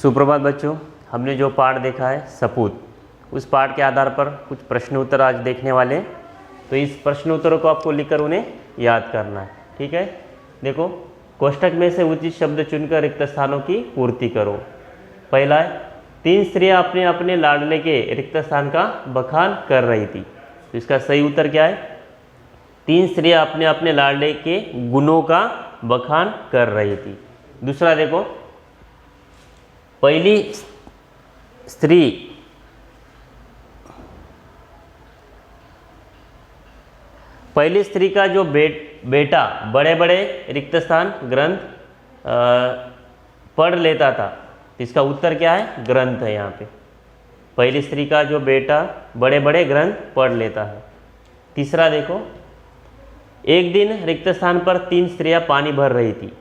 सुप्रभात बच्चों, हमने जो पाठ देखा है सपूत, उस पाठ के आधार पर कुछ प्रश्न उत्तर आज देखने वाले हैं। तो इस प्रश्न उत्तरों को आपको लिखकर उन्हें याद करना है। ठीक है, देखो, कोष्ठक में से उचित शब्द चुनकर रिक्त स्थानों की पूर्ति करो। पहला है, 3 स्त्रियां अपने अपने लाडले के रिक्त स्थान का बखान कर रही थी। तो इसका सही उत्तर क्या है? 3 स्त्रियां अपने अपने लाडले के गुणों का बखान कर रही थी। दूसरा देखो, पहली स्त्री का जो बेटा बड़े बड़े रिक्त स्थान ग्रंथ पढ़ लेता था। तो इसका उत्तर क्या है? ग्रंथ है यहाँ पे। पहली स्त्री का जो बेटा बड़े बड़े ग्रंथ पढ़ लेता है। तीसरा देखो, एक दिन रिक्त स्थान पर 3 स्त्रियां पानी भर रही थी।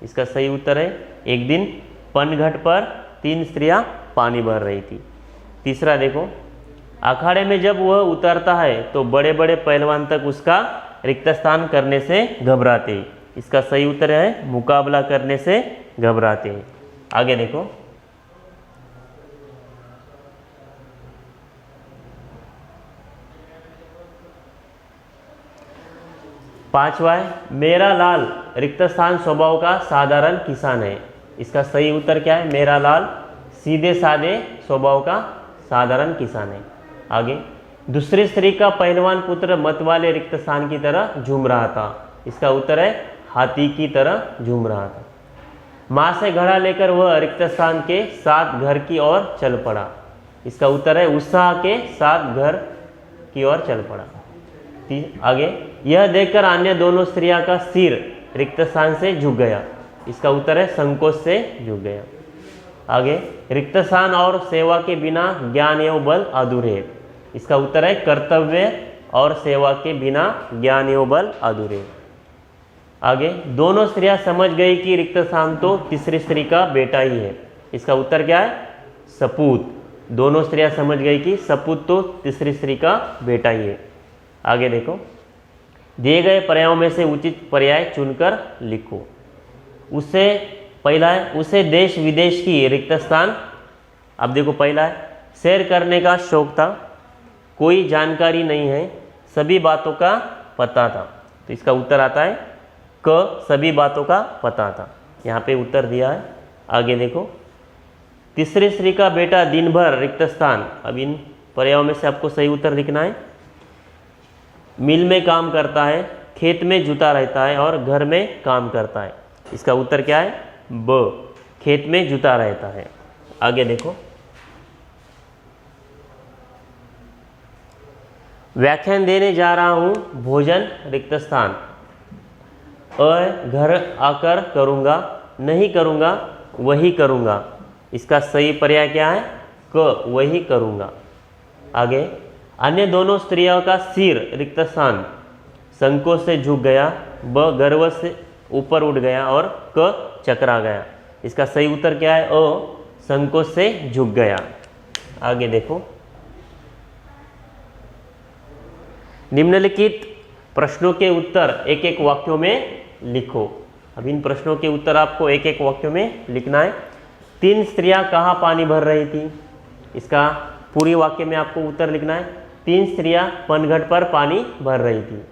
इसका सही उत्तर है, एक दिन पनघट पर 3 स्त्रियां पानी भर रही थी। तीसरा देखो, अखाड़े में जब वह उतरता है तो बड़े बड़े पहलवान तक उसका रिक्त स्थान करने से घबराते हैं। इसका सही उत्तर है, मुकाबला करने से घबराते हैं। आगे देखो, पांचवा है, मेरा लाल रिक्त स्थान स्वभाव का साधारण किसान है। इसका सही उत्तर क्या है? मेरा लाल सीधे साधे स्वभाव का साधारण किसान है। आगे, दूसरी स्त्री का पहलवान पुत्र मत वाले रिक्त स्थान की तरह झूम रहा था। इसका उत्तर है, हाथी की तरह झूम रहा था। माँ से घड़ा लेकर वह रिक्त स्थान के साथ घर की ओर चल पड़ा। इसका उत्तर है, उत्साह के साथ घर की ओर चल पड़ा। आगे, यह देखकर अन्य दोनों स्त्रियां का सिर रिक्त स्थान से झुक गया। इसका उत्तर है, संकोच से झुक गया। आगे, रिक्त स्थान और सेवा के बिना ज्ञान एवं बल अधूरे है। इसका उत्तर है, कर्तव्य और सेवा के बिना ज्ञान एवं बल अधूरे है। आगे, दोनों स्त्रियां समझ गई कि रिक्त स्थान तो तीसरी स्त्री का बेटा ही है। इसका उत्तर क्या है? सपूत। दोनों स्त्रियां समझ गई कि सपूत तो तीसरी स्त्री का बेटा ही है। आगे देखो, दिए गए पर्यायों में से उचित पर्याय चुनकर लिखो। उससे पहला है, उसे देश विदेश की रिक्त स्थान। अब देखो, पहला है, सैर करने का शौक था, कोई जानकारी नहीं है, सभी बातों का पता था। तो इसका उत्तर आता है क, सभी बातों का पता था। यहाँ पे उत्तर दिया है। आगे देखो, तीसरी स्त्री का बेटा दिन भर रिक्त स्थान। अब इन पर्यायों में से आपको सही उत्तर लिखना है। मिल में काम करता है, खेत में जुता रहता है और घर में काम करता है। इसका उत्तर क्या है? ब, खेत में जुता रहता है। आगे देखो, व्याख्यान देने जा रहा हूं, भोजन रिक्त स्थान। अ, घर आकर करूंगा, नहीं करूंगा, वही करूंगा। इसका सही पर्याय क्या है? क, वही करूंगा। आगे, अन्य दोनों स्त्रियों का सिर रिक्त स्थान, संकोच से झुक गया, ब, गर्व से ऊपर उठ गया और क, चकरा गया। इसका सही उत्तर क्या है? अ, संकोच से झुक गया। आगे देखो, निम्नलिखित प्रश्नों के उत्तर एक एक वाक्यों में लिखो। अब इन प्रश्नों के उत्तर आपको एक एक वाक्यों में लिखना है। 3 स्त्रियां कहाँ पानी भर रही थी? इसका पूरी वाक्य में आपको उत्तर लिखना है। 3 स्त्रियां पनघट पर पानी भर रही थी।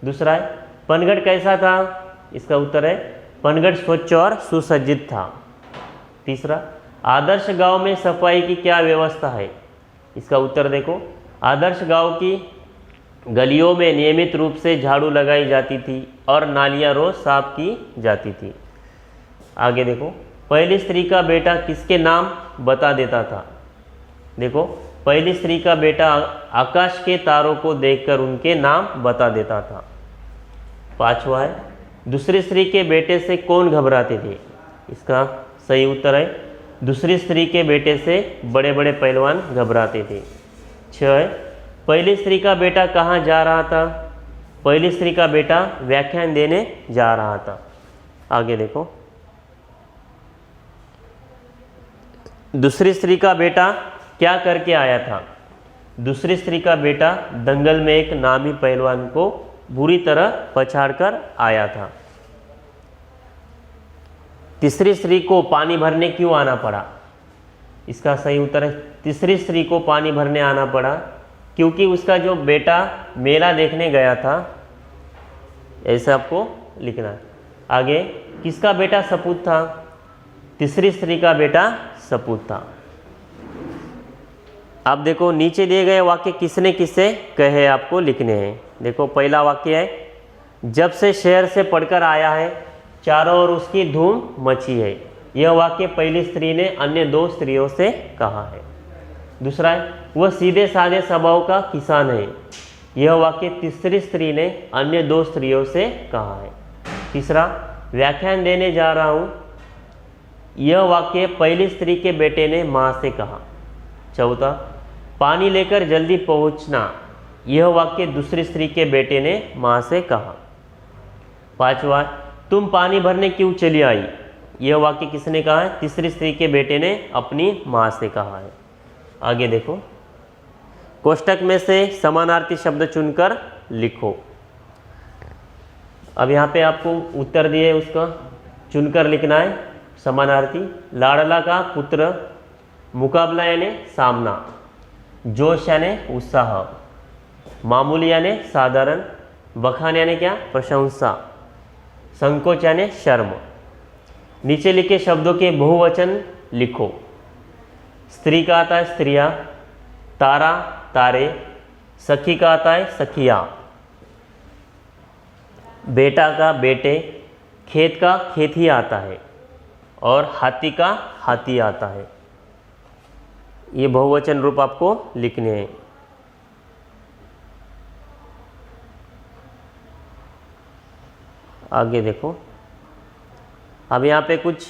दूसरा है, पनघट कैसा था? इसका उत्तर है, पनघट स्वच्छ और सुसज्जित था। तीसरा, आदर्श गांव में सफाई की क्या व्यवस्था है? इसका उत्तर देखो, आदर्श गांव की गलियों में नियमित रूप से झाड़ू लगाई जाती थी और नालियां रोज साफ की जाती थी। आगे देखो, पहली स्त्री का बेटा किसके नाम बता देता था? देखो, पहली स्त्री का बेटा आकाश के तारों को देखकर उनके नाम बता देता था। पांचवा है, दूसरी स्त्री के बेटे से कौन घबराते थे? इसका सही उत्तर है, दूसरी स्त्री के बेटे से बड़े बड़े पहलवान घबराते थे। 6 है, पहली स्त्री का बेटा कहाँ जा रहा था? पहली स्त्री का बेटा व्याख्यान देने जा रहा था। आगे देखो, दूसरी स्त्री का बेटा क्या करके आया था? दूसरी स्त्री का बेटा दंगल में एक नामी पहलवान को बुरी तरह पछाड़कर आया था। तीसरी स्त्री को पानी भरने क्यों आना पड़ा? इसका सही उत्तर है तीसरी स्त्री को पानी भरने आना पड़ा क्योंकि उसका जो बेटा मेला देखने गया था। ऐसा आपको लिखना है। आगे, किसका बेटा सपूत था? तीसरी स्त्री का बेटा सपूत था। अब देखो नीचे दिए गए वाक्य किसने किससे कहे आपको लिखने हैं। देखो पहला वाक्य है, जब से शहर से पढ़कर आया है चारों ओर उसकी धूम मची है। यह वाक्य पहली स्त्री ने अन्य दो स्त्रियों से कहा है। दूसरा है, वह सीधे साधे स्वभाव का किसान है। यह वाक्य तीसरी स्त्री ने अन्य दो स्त्रियों से कहा है। तीसरा, व्याख्यान देने जा रहा हूँ। यह वाक्य पहली स्त्री के बेटे ने माँ से कहा। चौथा, पानी लेकर जल्दी पहुँचना। यह वाक्य दूसरी स्त्री के बेटे ने माँ से कहा। पांचवा, तुम पानी भरने क्यों चली आई। यह वाक्य किसने कहा है? तीसरी स्त्री के बेटे ने अपनी माँ से कहा है। आगे देखो, कोष्टक में से समानार्थी शब्द चुनकर लिखो। अब यहाँ पे आपको उत्तर दिए, उसका चुनकर लिखना है। समानार्थी, लाडला का पुत्र, मुकाबला यानी सामना, जोश यानी उत्साह, मामूली यानी साधारण, बखान यानी क्या? प्रशंसा, संकोच यानी शर्म। नीचे लिखे शब्दों के बहुवचन लिखो। स्त्री का आता है स्त्रियां, तारा तारे, सखी का आता है सखियां, बेटा का बेटे, खेत का खेती आता है और हाथी का हाथी आता है। ये बहुवचन रूप आपको लिखने हैं। आगे देखो, अब यहाँ पे कुछ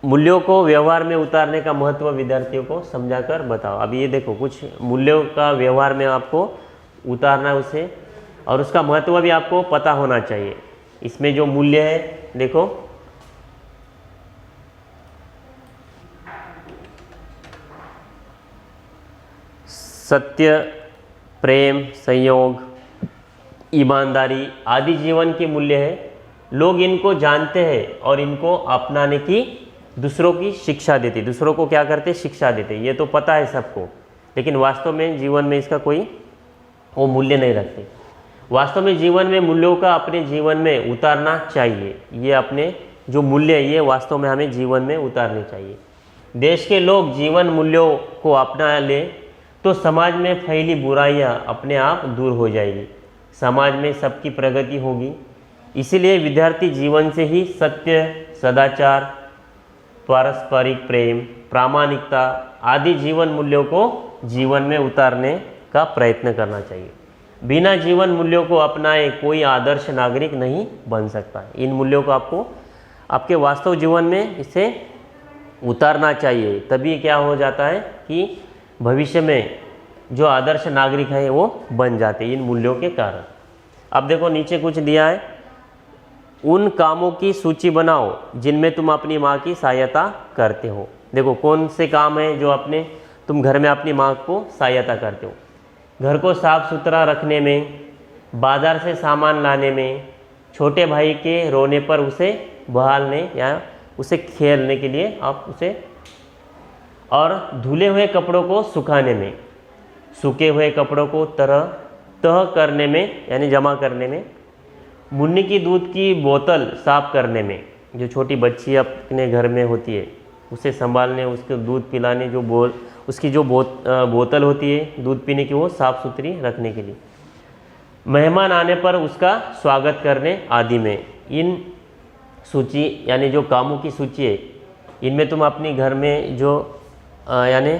मूल्यों को व्यवहार में उतारने का महत्व विद्यार्थियों को समझाकर बताओ। अब ये देखो, कुछ मूल्यों का व्यवहार में आपको उतारना है उसे, और उसका महत्व भी आपको पता होना चाहिए। इसमें जो मूल्य है देखो, सत्य, प्रेम, संयोग, ईमानदारी आदि जीवन के मूल्य है। लोग इनको जानते हैं और इनको अपनाने की दूसरों की शिक्षा देते, दूसरों को क्या करते? शिक्षा देते। ये तो पता है सबको, लेकिन वास्तव में जीवन में इसका कोई वो मूल्य नहीं रखते। वास्तव में जीवन में मूल्यों का अपने जीवन में उतारना चाहिए। ये अपने जो मूल्य है ये वास्तव में हमें जीवन में उतारने चाहिए। देश के लोग जीवन मूल्यों को अपना ले तो समाज में फैली बुराइयां अपने आप दूर हो जाएगी, समाज में सबकी प्रगति होगी। इसीलिए विद्यार्थी जीवन से ही सत्य, सदाचार, पारस्परिक प्रेम, प्रामाणिकता आदि जीवन मूल्यों को जीवन में उतारने का प्रयत्न करना चाहिए। बिना जीवन मूल्यों को अपनाए कोई आदर्श नागरिक नहीं बन सकता। इन मूल्यों को आपको आपके वास्तव जीवन में इसे उतारना चाहिए, तभी क्या हो जाता है कि भविष्य में जो आदर्श नागरिक है वो बन जाते इन मूल्यों के कारण। अब देखो नीचे कुछ दिया है, उन कामों की सूची बनाओ जिनमें तुम अपनी माँ की सहायता करते हो। देखो कौन से काम है जो तुम घर में अपनी माँ को सहायता करते हो। घर को साफ सुथरा रखने में, बाजार से सामान लाने में, छोटे भाई के रोने पर उसे बहालने या उसे खेलने के लिए आप उसे, और धुले हुए कपड़ों को सुखाने में, सूखे हुए कपड़ों को तह करने में यानी जमा करने में, मुन्नी की दूध की बोतल साफ करने में, जो छोटी बच्ची अपने घर में होती है उसे संभालने, उसको दूध पिलाने, उसकी जो बोतल होती है दूध पीने की वो साफ़ सुथरी रखने के लिए, मेहमान आने पर उसका स्वागत करने आदि में। इन सूची यानी जो कामों की सूची है इनमें तुम अपनी घर में जो यानी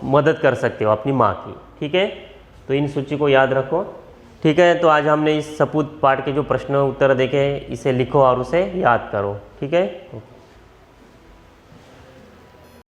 मदद कर सकते हो अपनी माँ की। ठीक है, तो इन सूची को याद रखो। ठीक है, तो आज हमने इस सपूत पाठ के जो प्रश्न उत्तर देखे इसे लिखो और उसे याद करो। ठीक है।